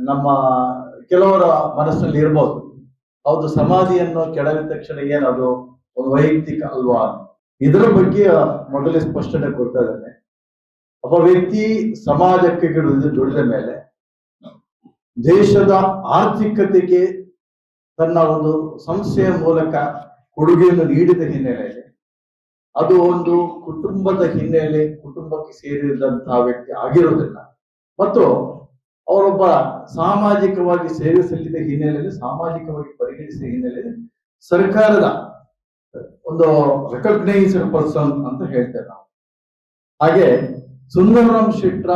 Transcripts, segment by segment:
ನಮ್ಮ ಕೆಲವರ ಮನಸ್ಸಿನಲ್ಲಿ ಇರಬಹುದು, ಹೌದು ಸಮಾಧಿಯನ್ನು ಕೆಡವಿದ ತಕ್ಷಣ ಏನದು ಒಂದು ವೈಯಕ್ತಿಕ ಅಲ್ವಾ? ಇದರ ಬಗ್ಗೆ ಮೊದಲೇ ಸ್ಪಷ್ಟನೆ ಕೊಡ್ತಾ ಇದ್ದಾನೆ. ಒಬ್ಬ ವ್ಯಕ್ತಿ ಸಮಾಜಕ್ಕೆ ದುಡಿದ ಮೇಲೆ ದೇಶದ ಆರ್ಥಿಕತೆಗೆ ತನ್ನ ಒಂದು ಸಂಸ್ಥೆಯ ಮೂಲಕ ಕೊಡುಗೆಯನ್ನು ನೀಡಿದ ಹಿನ್ನೆಲೆಯಲ್ಲಿ ಅದು ಒಂದು ಕುಟುಂಬದ ಹಿನ್ನೆಲೆ, ಕುಟುಂಬಕ್ಕೆ ಸೇರಿದಂತಹ ವ್ಯಕ್ತಿ ಆಗಿರೋದಿಲ್ಲ. ಮತ್ತು ಅವರೊಬ್ಬ ಸಾಮಾಜಿಕವಾಗಿ ಸೇವೆ ಸಲ್ಲಿಸಿದ ಹಿನ್ನೆಲೆಯಲ್ಲಿ, ಸಾಮಾಜಿಕವಾಗಿ ಪರಿಗಣಿಸಿದ ಹಿನ್ನೆಲೆಯಲ್ಲಿ ಸರ್ಕಾರದ ಒಂದು ರೆಕಗ್ನೈಸ್ಡ್ ಪರ್ಸನ್ ಅಂತ ಹೇಳ್ತೇವೆ ನಾವು. ಹಾಗೆ ಸುಂದರರಾಮ್ ಶೆಟ್ರ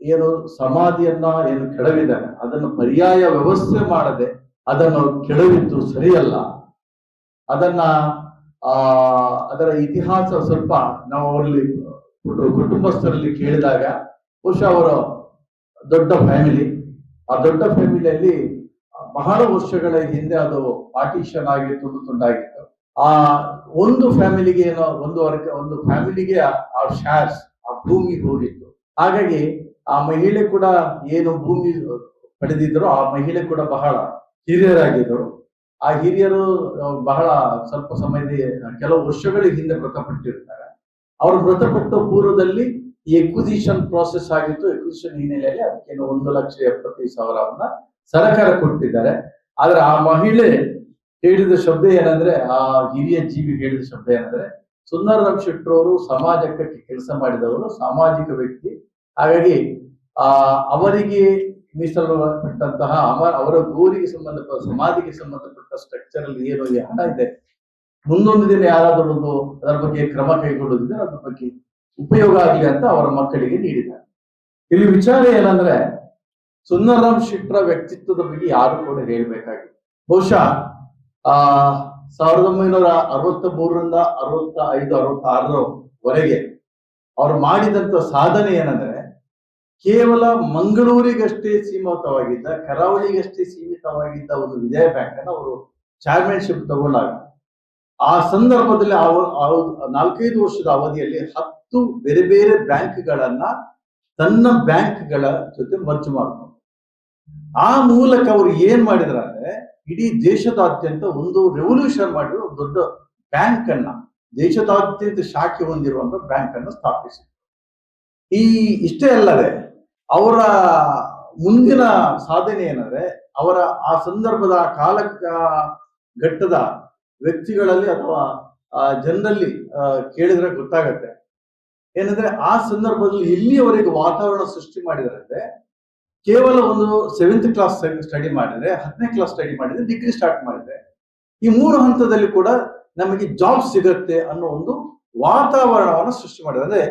ಏನು ಸಮಾಧಿಯನ್ನ ಏನು ಕೆಡವಿದ್ದಾನೆ, ಅದನ್ನು ಪರ್ಯಾಯ ವ್ಯವಸ್ಥೆ ಮಾಡದೆ ಅದನ್ನು ಕೆಡವಿದ್ದು ಸರಿಯಲ್ಲ. ಅದನ್ನ ಅದರ ಇತಿಹಾಸ ಸ್ವಲ್ಪ ನಾವು ಅವರಲ್ಲಿ ಕುಟುಂಬಸ್ಥರಲ್ಲಿ ಕೇಳಿದಾಗ, ಬಹುಶಃ ಅವರ ದೊಡ್ಡ ಫ್ಯಾಮಿಲಿ, ಆ ದೊಡ್ಡ ಫ್ಯಾಮಿಲಿಯಲ್ಲಿ ಬಹಳ ವರ್ಷಗಳ ಹಿಂದೆ ಅದು ಪಾರ್ಟಿಷನ್ ಆಗಿ ತುಂಡು ತುಂಡಾಗಿತ್ತು. ಆ ಒಂದು ಫ್ಯಾಮಿಲಿಗೆ ಏನೋ ಒಂದು ಫ್ಯಾಮಿಲಿಗೆ ಆ ಶೇರ್ಸ್, ಆ ಭೂಮಿ ಹೋಗಿತ್ತು. ಹಾಗಾಗಿ ಆ ಮಹಿಳೆ ಕೂಡ ಏನು ಭೂಮಿ ಪಡೆದಿದ್ರು, ಆ ಮಹಿಳೆ ಕೂಡ ಬಹಳ ಹಿರಿಯರಾಗಿದ್ದರು. ಆ ಹಿರಿಯರು ಬಹಳ ಸ್ವಲ್ಪ ಸಮಯದ ಕೆಲವು ವರ್ಷಗಳ ಹಿಂದೆ ಮೃತಪಟ್ಟಿರ್ತಾರೆ. ಅವರು ಮೃತಪಟ್ಟ ಪೂರ್ವದಲ್ಲಿ ಈ ಎಕ್ವಿಸಿಷನ್ ಪ್ರಾಸೆಸ್ ಆಗಿತ್ತು. ಎಕ್ವಿಸಿಷನ್ ಹಿನ್ನೆಲೆಯಲ್ಲಿ ಅದಕ್ಕೆ 1,75,000 ಸರ್ಕಾರ ಕೊಟ್ಟಿದ್ದಾರೆ. ಆದ್ರೆ ಆ ಮಹಿಳೆ ಹೇಳಿದ ಶಬ್ದ ಏನಂದ್ರೆ, ಆ ಹಿರಿಯ ಜೀವಿ ಹೇಳಿದ ಶಬ್ದ ಏನಂದ್ರೆ, ಸುಂದರರಾಮ್ ಶೆಟ್ರು ಅವರು ಸಮಾಜಕ್ಕೆ ಕೆಲಸ ಮಾಡಿದವರು, ಸಾಮಾಜಿಕ ವ್ಯಕ್ತಿ. ಹಾಗಾಗಿ ಅವರಿಗೆ ಮೀಸಲುಪಟ್ಟಂತಹ ಅವರ ಗೋರಿಗೆ ಸಂಬಂಧಪಟ್ಟ, ಸಮಾಧಿಗೆ ಸಂಬಂಧಪಟ್ಟ ಸ್ಟ್ರಕ್ಚರ್ ಅಲ್ಲಿ ಏನು ಹಣ ಇದೆ, ಮುಂದೊಂದು ದಿನ ಯಾರಾದರೂ ಅದರ ಬಗ್ಗೆ ಕ್ರಮ ಕೈಗೊಳ್ಳುವುದಿದ್ರೆ ಅದ್ರ ಬಗ್ಗೆ ಉಪಯೋಗ ಆಗಲಿ ಅಂತ ಅವರ ಮಕ್ಕಳಿಗೆ ನೀಡಿದ್ದಾರೆ. ಇಲ್ಲಿ ವಿಚಾರ ಏನಂದ್ರೆ, ಸುಂದರರಾಮ್ ಶೆಟ್ರ ವ್ಯಕ್ತಿತ್ವದ ಬಗ್ಗೆ ಯಾರು ಕೂಡ ಹೇಳ್ಬೇಕಾಗಿಲ್ಲ. ಬಹುಶಃ 1963ರಿಂದ 65, 66ರವರೆಗೆ ಅವರು ಮಾಡಿದಂತ ಸಾಧನೆ ಏನಂದ್ರೆ, ಕೇವಲ ಮಂಗಳೂರಿಗಷ್ಟೇ ಸೀಮಿತವಾಗಿದ್ದ, ಕರಾವಳಿಗಷ್ಟೇ ಸೀಮಿತವಾಗಿದ್ದ ಒಂದು ವಿಜಯ ಬ್ಯಾಂಕ್ ಅನ್ನು ಅವರು ಚಾರ್ಮನ್ಶಿಪ್ ತಗೊಂಡಾಗ, ಆ ಸಂದರ್ಭದಲ್ಲಿ 4-5 ವರ್ಷದ ಅವಧಿಯಲ್ಲಿ 10 ಬೇರೆ ಬೇರೆ ಬ್ಯಾಂಕ್ಗಳನ್ನ ತನ್ನ ಬ್ಯಾಂಕ್ಗಳ ಜೊತೆ ಮರ್ಜ್ ಮಾಡ್ಕೊಂಡು, ಆ ಮೂಲಕ ಅವರು ಏನ್ ಮಾಡಿದ್ರ ಅಂದ್ರೆ, ಇಡೀ ದೇಶದಾದ್ಯಂತ ಒಂದು ರೆವಲ್ಯೂಷನ್ ಮಾಡಿದ್ರು. ಒಂದು ದೊಡ್ಡ ಬ್ಯಾಂಕ್ ಅನ್ನ, ದೇಶದಾದ್ಯಂತ ಶಾಖೆ ಹೊಂದಿರುವಂತ ಬ್ಯಾಂಕ್ ಅನ್ನು ಸ್ಥಾಪಿಸಿದ್ರು. ಇಷ್ಟೇ ಅಲ್ಲದೆ ಅವರ ಮುಂದಿನ ಸಾಧನೆ ಏನಂದ್ರೆ, ಅವರ ಆ ಸಂದರ್ಭದ ಘಟ್ಟದ ವ್ಯಕ್ತಿಗಳಲ್ಲಿ ಅಥವಾ ಜನರಲ್ಲಿ ಕೇಳಿದ್ರೆ ಗೊತ್ತಾಗತ್ತೆ ಏನಂದ್ರೆ, ಆ ಸಂದರ್ಭದಲ್ಲಿ ಎಲ್ಲಿಯವರೆಗೆ ವಾತಾವರಣ ಸೃಷ್ಟಿ ಮಾಡಿದ್ರಂದ್ರೆ, ಕೇವಲ ಒಂದು 7th ಕ್ಲಾಸ್ ಸ್ಟಡಿ ಮಾಡಿದ್ರೆ, 10ನೇ ಕ್ಲಾಸ್ ಸ್ಟಡಿ ಮಾಡಿದ್ರೆ, ಡಿಗ್ರಿ ಸ್ಟಾರ್ಟ್ ಮಾಡಿದ್ರೆ, ಈ 3 ಹಂತದಲ್ಲಿ ಕೂಡ ನಮಗೆ ಜಾಬ್ ಸಿಗತ್ತೆ ಅನ್ನೋ ಒಂದು ವಾತಾವರಣವನ್ನು ಸೃಷ್ಟಿ ಮಾಡಿದೆ. ಅಂದ್ರೆ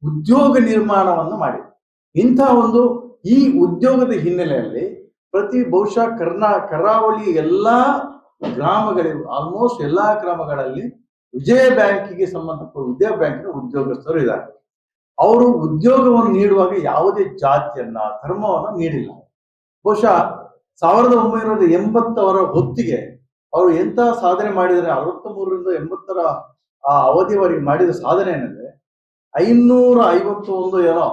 ಉದ್ಯೋಗ ನಿರ್ಮಾಣವನ್ನು ಮಾಡಿದೆ. ಇಂತಹ ಒಂದು ಈ ಉದ್ಯೋಗದ ಹಿನ್ನೆಲೆಯಲ್ಲಿ ಬಹುಶಃ ಕರಾವಳಿ ಎಲ್ಲಾ ಗ್ರಾಮಗಳಿಗೂ, ಆಲ್ಮೋಸ್ಟ್ ಎಲ್ಲಾ ಗ್ರಾಮಗಳಲ್ಲಿ ವಿಜಯ ಬ್ಯಾಂಕಿಗೆ ಸಂಬಂಧಪಟ್ಟ ವಿಜಯ ಬ್ಯಾಂಕಿನ ಉದ್ಯೋಗಸ್ಥರು ಇದ್ದಾರೆ. ಅವರು ಉದ್ಯೋಗವನ್ನು ನೀಡುವಾಗ ಯಾವುದೇ ಜಾತಿಯನ್ನ, ಧರ್ಮವನ್ನ ನೀಡಿಲ್ಲ. ಬಹುಶಃ 1980 ಹೊತ್ತಿಗೆ ಅವರು ಎಂತಹ ಸಾಧನೆ ಮಾಡಿದರೆ, 63ರಿಂದ 80 ಆ ಅವಧಿಯವರೆಗೆ ಮಾಡಿದ ಸಾಧನೆ ಏನಂದ್ರೆ, 551 ಏನೋ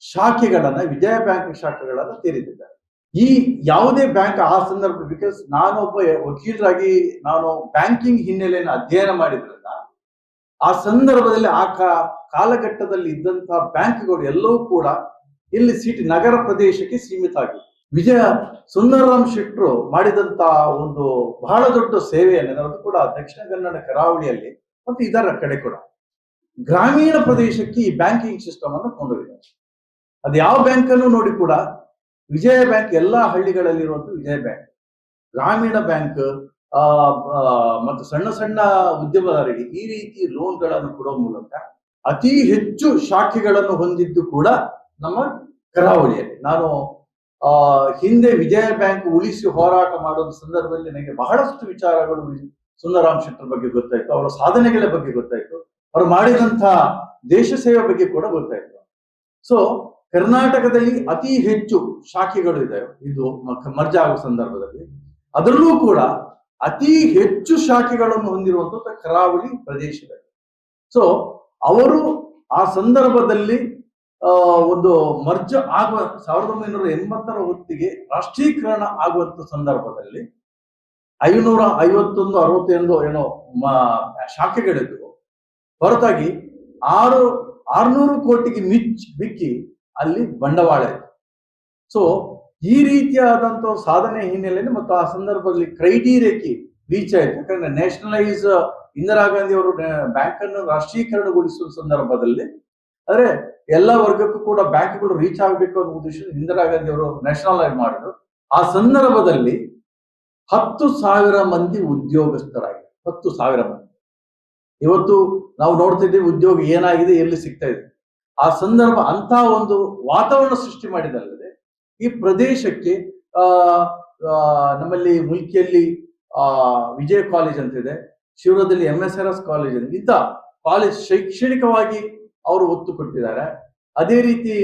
ಶಾಖೆಗಳನ್ನ, ವಿಜಯ ಬ್ಯಾಂಕ್ ಶಾಖೆಗಳನ್ನ ತೆರೆದಿದ್ದಾರೆ. ಈ ಯಾವುದೇ ಬ್ಯಾಂಕ್ ಆ ಸಂದರ್ಭ, ಬಿಕಾಸ್ ನಾನೊಬ್ಬ ವಕೀಲರಾಗಿ ನಾನು ಬ್ಯಾಂಕಿಂಗ್ ಹಿನ್ನೆಲೆಯನ್ನು ಅಧ್ಯಯನ ಮಾಡಿದ್ರಿಂದ, ಆ ಸಂದರ್ಭದಲ್ಲಿ ಆ ಕಾಲಘಟ್ಟದಲ್ಲಿ ಇದ್ದಂತಹ ಬ್ಯಾಂಕ್ಗಳು ಎಲ್ಲವೂ ಕೂಡ ಇಲ್ಲಿ ನಗರ ಪ್ರದೇಶಕ್ಕೆ ಸೀಮಿತ ಆಗಿದೆ. ಸುಂದರರಾಮ್ ಶೆಟ್ರು ಮಾಡಿದಂತ ಒಂದು ಬಹಳ ದೊಡ್ಡ ಸೇವೆಯನ್ನು ಅದು ಕೂಡ ದಕ್ಷಿಣ ಕನ್ನಡ ಕರಾವಳಿಯಲ್ಲಿ ಮತ್ತು ಇದರ ಕಡೆ ಕೂಡ ಗ್ರಾಮೀಣ ಪ್ರದೇಶಕ್ಕೆ ಈ ಬ್ಯಾಂಕಿಂಗ್ ಸಿಸ್ಟಮ್ ಅನ್ನು ಕೊಂಡೊಯ್ದಿದ್ದಾರೆ. ಅದು ಯಾವ ಬ್ಯಾಂಕ್ ಅನ್ನು ನೋಡಿ ಕೂಡ ವಿಜಯ ಬ್ಯಾಂಕ್, ಎಲ್ಲಾ ಹಳ್ಳಿಗಳಲ್ಲಿರುವಂತ ವಿಜಯ ಬ್ಯಾಂಕ್, ಗ್ರಾಮೀಣ ಬ್ಯಾಂಕ್ ಮತ್ತು ಸಣ್ಣ ಸಣ್ಣ ಉದ್ಯಮದಾರರಿಗೆ ಈ ರೀತಿ ಲೋನ್ಗಳನ್ನು ಕೊಡುವ ಮೂಲಕ ಅತಿ ಹೆಚ್ಚು ಶಾಖೆಗಳನ್ನು ಹೊಂದಿದ್ದು ಕೂಡ ನಮ್ಮ ಕರಾವಳಿಯಲ್ಲಿ. ನಾನು ಹಿಂದೆ ವಿಜಯ ಬ್ಯಾಂಕ್ ಉಳಿಸಿ ಹೋರಾಟ ಮಾಡೋದ ಸಂದರ್ಭದಲ್ಲಿ ನನಗೆ ಬಹಳಷ್ಟು ವಿಚಾರಗಳು ಸುಂದರರಾಮ್ ಶೆಟ್ರ ಬಗ್ಗೆ ಗೊತ್ತಾಯ್ತು, ಅವರ ಸಾಧನೆಗಳ ಬಗ್ಗೆ ಗೊತ್ತಾಯ್ತು, ಅವರು ಮಾಡಿದಂತಹ ದೇಶ ಸೇವೆ ಬಗ್ಗೆ ಕೂಡ ಗೊತ್ತಾಯ್ತು. ಸೊ ಕರ್ನಾಟಕದಲ್ಲಿ ಅತಿ ಹೆಚ್ಚು ಶಾಖೆಗಳು ಇದೆ ಇದು ಮರ್ಜ್ ಆಗುವ ಸಂದರ್ಭದಲ್ಲಿ. ಅದರಲ್ಲೂ ಕೂಡ ಅತಿ ಹೆಚ್ಚು ಶಾಖೆಗಳನ್ನು ಹೊಂದಿರುವಂತಹ ಕರಾವಳಿ ಪ್ರದೇಶದಲ್ಲಿ. ಸೊ ಅವರು ಆ ಸಂದರ್ಭದಲ್ಲಿ ಒಂದು ಮರ್ಜ್ ಆಗುವ 1980ರ ಹೊತ್ತಿಗೆ ರಾಷ್ಟ್ರೀಕರಣ ಆಗುವಂತ ಸಂದರ್ಭದಲ್ಲಿ 551 61 ಏನೋ ಶಾಖೆಗಳಿದ್ವು. ಹೊರತಾಗಿ 600 ಕೋಟಿಗೆ ಮಿಕ್ಕಿ ಅಲ್ಲಿ ಬಂಡವಾಳ ಇದೆ. ಸೊ ಈ ರೀತಿಯಾದಂತ ಸಾಧನೆ ಹಿನ್ನೆಲೆಯಲ್ಲಿ ಮತ್ತು ಆ ಸಂದರ್ಭದಲ್ಲಿ ಕ್ರೈಟೀರಿಯಾಕ್ಕೆ ರೀಚ್ ಆಯ್ತು. ಯಾಕಂದ್ರೆ ನ್ಯಾಷನಲೈಸ್ ಇಂದಿರಾ ಗಾಂಧಿ ಅವರು ಬ್ಯಾಂಕ್ ಅನ್ನು ರಾಷ್ಟ್ರೀಕರಣಗೊಳಿಸುವ ಸಂದರ್ಭದಲ್ಲಿ ಅಂದ್ರೆ ಎಲ್ಲ ವರ್ಗಕ್ಕೂ ಕೂಡ ಬ್ಯಾಂಕ್ಗಳು ರೀಚ್ ಆಗಬೇಕು ಅನ್ನೋ ಉದ್ದೇಶದಿಂದ ಇಂದಿರಾ ಗಾಂಧಿ ಅವರು ನ್ಯಾಷನಲೈಸ್ ಮಾಡಿದ್ರು. ಆ ಸಂದರ್ಭದಲ್ಲಿ 10,000 ಮಂದಿ ಉದ್ಯೋಗಸ್ಥರಾಗಿದ್ದಾರೆ. 10,000 ಮಂದಿ. ಇವತ್ತು ನಾವು ನೋಡ್ತಿದ್ದೀವಿ ಉದ್ಯೋಗ ಏನಾಗಿದೆ, ಎಲ್ಲಿ ಸಿಗ್ತಾ ಇದೆ. ಆ ಸಂದರ್ಭ ಅಂತ ಒಂದು ವಾತಾವರಣ ಸೃಷ್ಟಿ ಮಾಡಿದಲ್ಲದೆ ಈ ಪ್ರದೇಶಕ್ಕೆ ನಮ್ಮಲ್ಲಿ ಮುಲ್ಕಿಯಲ್ಲಿ ವಿಜಯ ಕಾಲೇಜ್ ಅಂತಿದೆ, ಶಿವರದಲ್ಲಿ MSRS ಕಾಲೇಜ್ ಅಂತ ಇಂಥ ಕಾಲೇಜ್ ಶೈಕ್ಷಣಿಕವಾಗಿ ಅವರು ಒತ್ತು ಕೊಟ್ಟಿದ್ದಾರೆ. ಅದೇ ರೀತಿ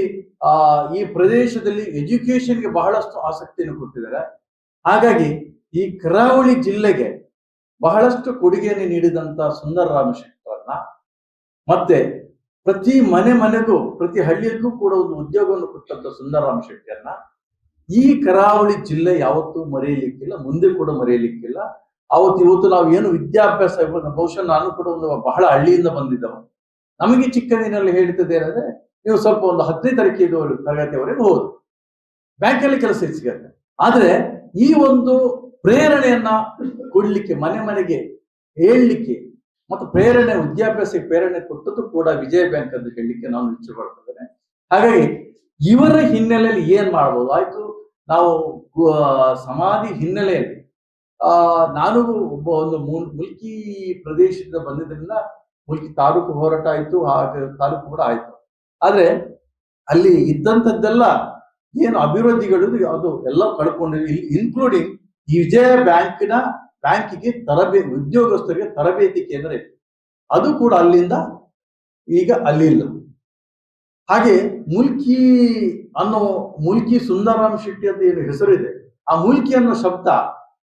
ಈ ಪ್ರದೇಶದಲ್ಲಿ ಎಜುಕೇಶನ್ಗೆ ಬಹಳಷ್ಟು ಆಸಕ್ತಿಯನ್ನು ಕೊಟ್ಟಿದ್ದಾರೆ. ಹಾಗಾಗಿ ಈ ಕರಾವಳಿ ಜಿಲ್ಲೆಗೆ ಬಹಳಷ್ಟು ಕೊಡುಗೆಯನ್ನು ನೀಡಿದಂತ ಸುಂದರರಾಮ ಶೆಟ್ಟರನ್ನ ಮತ್ತೆ ಪ್ರತಿ ಮನೆಗೂ ಪ್ರತಿ ಹಳ್ಳಿಗೂ ಕೂಡ ಒಂದು ಉದ್ಯೋಗವನ್ನು ಕೊಟ್ಟಂತ ಸುಂದರರಾಮ ಶೆಟ್ಟಿಯನ್ನ ಈ ಕರಾವಳಿ ಜಿಲ್ಲೆ ಯಾವತ್ತೂ ಮರೆಯಲಿಕ್ಕಿಲ್ಲ, ಮುಂದೆ ಕೂಡ ಮರೆಯಲಿಕ್ಕಿಲ್ಲ. ಇವತ್ತು ನಾವು ಏನು ವಿದ್ಯಾಭ್ಯಾಸ, ಬಹುಶಃ ನಾನು ಕೂಡ ಒಂದು ಬಹಳ ಹಳ್ಳಿಯಿಂದ ಬಂದಿದ್ದವ. ನಮಗೆ ಚಿಕ್ಕಂದಿನಲ್ಲಿ ಹೇಳ್ತಿದ್ದೆ ಏನಂದ್ರೆ, ನೀವು ಸ್ವಲ್ಪ ಒಂದು 10ನೇ ತರಗತಿಯವರೆಗೆ ಹೋದ್ರು, ಬ್ಯಾಂಕಲ್ಲಿ ಕೆಲಸ ಸಿಗತ್ತೆ. ಆದ್ರೆ ಈ ಒಂದು ಪ್ರೇರಣೆಯನ್ನ ಕೊಡ್ಲಿಕ್ಕೆ, ಮನೆಗೆ ಹೇಳಲಿಕ್ಕೆ ಮತ್ತು ಪ್ರೇರಣೆ, ವಿದ್ಯಾಭ್ಯಾಸಕ್ಕೆ ಪ್ರೇರಣೆ ಕೊಟ್ಟದ್ದು ಕೂಡ ವಿಜಯ ಬ್ಯಾಂಕ್ ಅಂತ ಹೇಳಲಿಕ್ಕೆ ನಾನು ಇಚ್ಛೆ ಪಡ್ತಿದ್ದೇನೆ. ಹಾಗಾಗಿ ಇವರ ಹಿನ್ನೆಲೆಯಲ್ಲಿ ಏನ್ ಮಾಡ್ಬೋದು ಆಯ್ತು. ನಾವು ಸಮಾಧಿ ಹಿನ್ನೆಲೆಯಲ್ಲಿ ನಾನು ಒಬ್ಬ ಒಂದು ಮುಲ್ಕಿ ಪ್ರದೇಶದಿಂದ ಬಂದಿದ್ದರಿಂದ ಮುಲ್ಕಿ ತಾಲೂಕು ಹೋರಾಟ ಆಯ್ತು, ಹಾಗೆ ತಾಲೂಕು ಕೂಡ ಆಯ್ತು. ಆದ್ರೆ ಅಲ್ಲಿ ಇದ್ದಂಥದ್ದೆಲ್ಲ ಏನು ಅಭಿವೃದ್ಧಿಗಳು ಅದು ಎಲ್ಲ ಕಳ್ಕೊಂಡಿದ್ವಿ, ಇನ್ಕ್ಲೂಡಿಂಗ್ ಈ ವಿಜಯ ಬ್ಯಾಂಕಿಗೆ ಉದ್ಯೋಗಸ್ಥರಿಗೆ ತರಬೇತಿ ಕೇಂದ್ರ ಇತ್ತು, ಅದು ಕೂಡ ಅಲ್ಲಿಂದ ಈಗ ಅಲ್ಲಿಲ್ಲ. ಹಾಗೆ ಮುಲ್ಕಿ ಸುಂದರರಾಮ ಶೆಟ್ಟಿ ಅಂತ ಏನು ಹೆಸರಿದೆ, ಆ ಮುಲ್ಕಿ ಅನ್ನೋ ಶಬ್ದ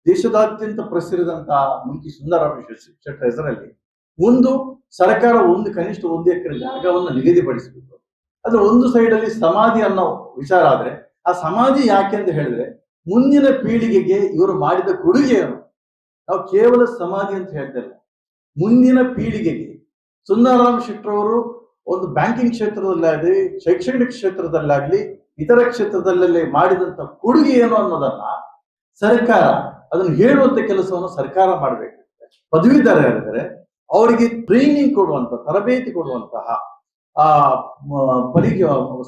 ದೇಶದಾದ್ಯಂತ ಪ್ರಸಿದ್ಧದಂತಹ ಮುಲ್ಕಿ ಸುಂದರರಾಮ ಶೆಟ್ಟಿ ಹೆಸರಲ್ಲಿ ಒಂದು ಸರ್ಕಾರ ಕನಿಷ್ಠ 1 ಎಕರೆ ಜಾಗವನ್ನು ನಿಗದಿಪಡಿಸಬೇಕು. ಅದ್ರ ಒಂದು ಸೈಡ್ ಅಲ್ಲಿ ಸಮಾಧಿ ಅನ್ನೋ ವಿಚಾರ ಆದ್ರೆ, ಆ ಸಮಾಧಿ ಯಾಕೆ ಅಂತ ಹೇಳಿದ್ರೆ ಮುಂದಿನ ಪೀಳಿಗೆಗೆ ಇವರು ಮಾಡಿದ ಕೊಡುಗೆಯನ್ನು ನಾವು ಕೇವಲ ಸಮಾಧಿ ಅಂತ ಹೇಳ್ತಾ ಇಲ್ಲ, ಮುಂದಿನ ಪೀಳಿಗೆಗೆ ಸುಂದರರಾಮ ಶೆಟ್ಟರವರು ಒಂದು ಬ್ಯಾಂಕಿಂಗ್ ಕ್ಷೇತ್ರದಲ್ಲಾಗಲಿ, ಶೈಕ್ಷಣಿಕ ಕ್ಷೇತ್ರದಲ್ಲಾಗ್ಲಿ, ಇತರ ಕ್ಷೇತ್ರದಲ್ಲಿ ಮಾಡಿದಂತ ಕೊಡುಗೆ ಏನು ಅನ್ನೋದನ್ನ ಸರ್ಕಾರ ಅದನ್ನು ಹೇಳುವಂತ ಕೆಲಸವನ್ನು ಸರ್ಕಾರ ಮಾಡಬೇಕು. ಪದವೀಧರರಿದ್ದಾರೆ, ಅವರಿಗೆ ಟ್ರೈನಿಂಗ್ ಕೊಡುವಂತ, ತರಬೇತಿ ಕೊಡುವಂತಹ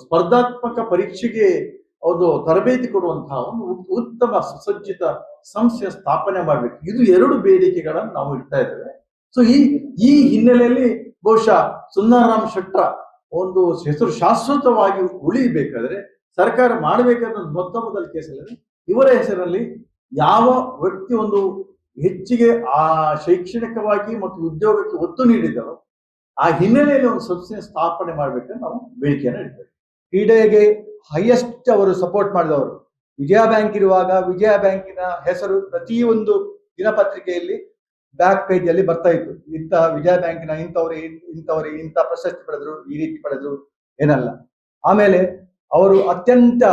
ಸ್ಪರ್ಧಾತ್ಮಕ ಪರೀಕ್ಷೆಗೆ ಒಂದು ತರಬೇತಿ ಕೊಡುವಂತಹ ಒಂದು ಉತ್ತಮ ಸುಸಜ್ಜಿತ ಸಂಸ್ಥೆಯ ಸ್ಥಾಪನೆ ಮಾಡಬೇಕು. ಇದು 2 ಬೇಡಿಕೆಗಳನ್ನು ನಾವು ಇಡ್ತಾ ಇದ್ದೇವೆ. ಸೊ ಈ ಹಿನ್ನೆಲೆಯಲ್ಲಿ ಬಹುಶಃ ಸುಂದರರಾಮ ಶೆಟ್ಟರ ಒಂದು ಹೆಸರು ಶಾಶ್ವತವಾಗಿ ಉಳಿಬೇಕಾದ್ರೆ ಸರ್ಕಾರ ಮಾಡಬೇಕಾದ ಮೊದಲ ಕೇಸಲ್ಲಿ ಇವರ ಹೆಸರಲ್ಲಿ ಯಾವ ವ್ಯಕ್ತಿ ಒಂದು ಹೆಚ್ಚಿಗೆ ಶೈಕ್ಷಣಿಕವಾಗಿ ಮತ್ತು ಉದ್ಯೋಗಕ್ಕೆ ಒತ್ತು ನೀಡಿದರೋ ಆ ಹಿನ್ನೆಲೆಯಲ್ಲಿ ಒಂದು ಸಂಸ್ಥೆ ಸ್ಥಾಪನೆ ಮಾಡ್ಬೇಕಂತ ನಾವು ಬೇಡಿಕೆಯನ್ನು ಇಡ್ತೇವೆ. ಕ್ರೀಡೆಗೆ ಹೈಯೆಸ್ಟ್ ಅವರು ಸಪೋರ್ಟ್ ಮಾಡಿದವರು ವಿಜಯ ಬ್ಯಾಂಕ್ ಇರುವಾಗ ವಿಜಯ ಬ್ಯಾಂಕಿನ ಹೆಸರು ಪ್ರತಿಯೊಂದು ದಿನಪತ್ರಿಕೆಯಲ್ಲಿ ಬ್ಯಾಕ್ ಪೇಜ್ ಅಲ್ಲಿ ಬರ್ತಾ ಇತ್ತು. ವಿಜಯ ಬ್ಯಾಂಕಿನ ಇಂಥವ್ರು ಇಂಥ ಪ್ರಶಸ್ತಿ ಪಡೆದ್ರು, ಈ ರೀತಿ ಪಡೆದ್ರು ಏನಲ್ಲ. ಆಮೇಲೆ ಅವರು ಅತ್ಯಂತ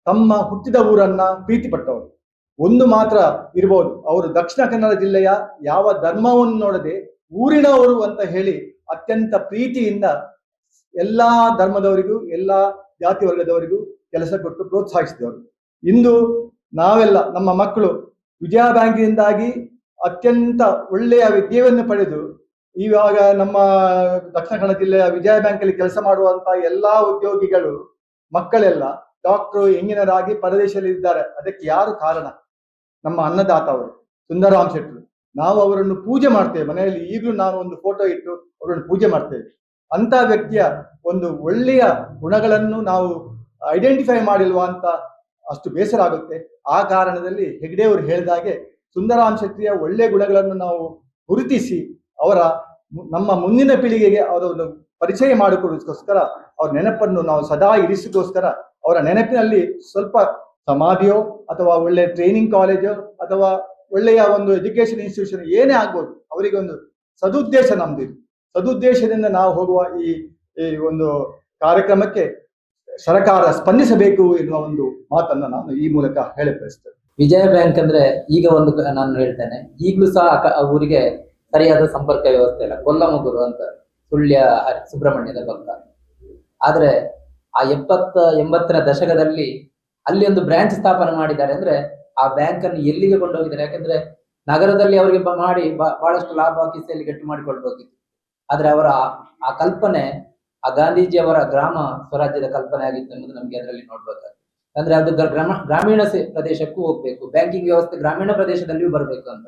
ತಮ್ಮ ಹುಟ್ಟಿದ ಊರನ್ನ ಪ್ರೀತಿ ಪಟ್ಟವರು. ಒಂದು ಮಾತ್ರ ಇರ್ಬೋದು, ಅವರು ದಕ್ಷಿಣ ಕನ್ನಡ ಜಿಲ್ಲೆಯ ಯಾವ ಧರ್ಮವನ್ನು ನೋಡದೆ ಊರಿನವರು ಅಂತ ಹೇಳಿ ಅತ್ಯಂತ ಪ್ರೀತಿಯಿಂದ ಎಲ್ಲಾ ಧರ್ಮದವರಿಗೂ ಎಲ್ಲಾ ಜಾತಿ ವರ್ಗದವರಿಗೂ ಕೆಲಸ ಕೊಟ್ಟು ಪ್ರೋತ್ಸಾಹಿಸಿದವರು. ಇಂದು ನಾವೆಲ್ಲ ನಮ್ಮ ಮಕ್ಕಳು ವಿಜಯ ಬ್ಯಾಂಕಿನಿಂದಾಗಿ ಅತ್ಯಂತ ಒಳ್ಳೆಯ ವಿದ್ಯೆಯನ್ನು ಪಡೆದು ಇವಾಗ ನಮ್ಮ ದಕ್ಷಿಣ ಕನ್ನಡ ಜಿಲ್ಲೆಯ ವಿಜಯ ಬ್ಯಾಂಕಲ್ಲಿ ಕೆಲಸ ಮಾಡುವಂತ ಎಲ್ಲಾ ಉದ್ಯೋಗಿಗಳು ಮಕ್ಕಳೆಲ್ಲ ಡಾಕ್ಟರ್, ಇಂಜಿನಿಯರ್ ಆಗಿ ಪರದೇಶದಲ್ಲಿ ಇದ್ದಾರೆ. ಅದಕ್ಕೆ ಯಾರು ಕಾರಣ? ನಮ್ಮ ಅನ್ನದಾತ ಅವರು ಸುಂದರರಾಮ ಶೆಟ್ಟರು. ನಾವು ಅವರನ್ನು ಪೂಜೆ ಮಾಡ್ತೇವೆ ಮನೆಯಲ್ಲಿ. ಈಗಲೂ ನಾನು ಒಂದು ಫೋಟೋ ಇಟ್ಟು ಅವರನ್ನು ಪೂಜೆ ಮಾಡ್ತೇವೆ. ಅಂತ ವ್ಯಕ್ತಿಯ ಒಂದು ಒಳ್ಳೆಯ ಗುಣಗಳನ್ನು ನಾವು ಐಡೆಂಟಿಫೈ ಮಾಡಿಲ್ವಾ ಅಂತ ಅಷ್ಟು ಬೇಸರ ಆಗುತ್ತೆ. ಆ ಕಾರಣದಲ್ಲಿ ಹೆಗ್ಡೆ ಅವರು ಹೇಳಿದಾಗೆ ಸುಂದರರಾಮ ಶೆಟ್ಟಿಯ ಒಳ್ಳೆಯ ಗುಣಗಳನ್ನು ನಾವು ಗುರುತಿಸಿ ನಮ್ಮ ಮುಂದಿನ ಪೀಳಿಗೆಗೆ ಅವರನ್ನು ಪರಿಚಯ ಮಾಡಿಕೊಡೋದಕ್ಕೋಸ್ಕರ ಅವ್ರ ನೆನಪನ್ನು ನಾವು ಸದಾ ಇರಿಸಿಗೋಸ್ಕರ ಅವರ ನೆನಪಿನಲ್ಲಿ ಸ್ವಲ್ಪ ಸಮಾಧಿಯೋ ಅಥವಾ ಒಳ್ಳೆಯ ಟ್ರೈನಿಂಗ್ ಕಾಲೇಜೋ ಅಥವಾ ಒಳ್ಳೆಯ ಒಂದು ಎಜುಕೇಶನ್ ಇನ್ಸ್ಟಿಟ್ಯೂಷನ್ ಏನೇ ಆಗ್ಬೋದು, ಅವರಿಗೆ ಒಂದು ಸದುದ್ದೇಶ ನಮ್ದಿದೆ. ಸದುದ್ದೇಶದಿಂದ ನಾವು ಹೋಗುವ ಈ ಒಂದು ಕಾರ್ಯಕ್ರಮಕ್ಕೆ ಸರ್ಕಾರ ಸ್ಪಂದಿಸಬೇಕು ಎನ್ನುವ ಒಂದು ಮಾತನ್ನ ನಾನು ಈ ಮೂಲಕ ಹೇಳ ಬಯಸ್ತೇನೆ. ವಿಜಯ ಬ್ಯಾಂಕ್ ಅಂದ್ರೆ ಈಗ ಒಂದು ನಾನು ಹೇಳ್ತೇನೆ, ಈಗಲೂ ಸಹ ಆ ಊರಿಗೆ ಸರಿಯಾದ ಸಂಪರ್ಕ ವ್ಯವಸ್ಥೆ ಇಲ್ಲ. ಕೊಲ್ಲಮಗುರು ಅಂತ ಸುಳ್ಯ ಸುಬ್ರಹ್ಮಣ್ಯದ ಪಕ್ಕ. ಆದ್ರೆ ಆ 70-80ರ ದಶಕದಲ್ಲಿ ಅಲ್ಲಿ ಒಂದು ಬ್ರಾಂಚ್ ಸ್ಥಾಪನೆ ಮಾಡಿದ್ದಾರೆ. ಅಂದ್ರೆ ಆ ಬ್ಯಾಂಕ್ ಅನ್ನು ಎಲ್ಲಿಗೆ ಕೊಂಡೋಗಿದ್ದಾರೆ? ಯಾಕಂದ್ರೆ ನಗರದಲ್ಲಿ ಅವರಿಗೆ ಮಾಡಿ ಬಹಳಷ್ಟು ಲಾಭ ಕಿಸೆಯಲ್ಲಿ ಗಟ್ಟಿ ಮಾಡಿಕೊಳ್ಬೇಕಿತ್ತು. ಆದ್ರೆ ಅವರ ಆ ಕಲ್ಪನೆ, ಆ ಗಾಂಧೀಜಿಯವರ ಗ್ರಾಮ ಸ್ವರಾಜ್ಯದ ಕಲ್ಪನೆ ಆಗಿತ್ತು ಅನ್ನೋದು ನಮ್ಗೆ ಅದರಲ್ಲಿ ನೋಡ್ಬೇಕಾಗ್ತದೆ. ಅಂದ್ರೆ ಅದು ಗ್ರಾಮೀಣ ಪ್ರದೇಶಕ್ಕೂ ಹೋಗ್ಬೇಕು, ಬ್ಯಾಂಕಿಂಗ್ ವ್ಯವಸ್ಥೆ ಗ್ರಾಮೀಣ ಪ್ರದೇಶದಲ್ಲಿಯೂ ಬರಬೇಕು ಅಂತ.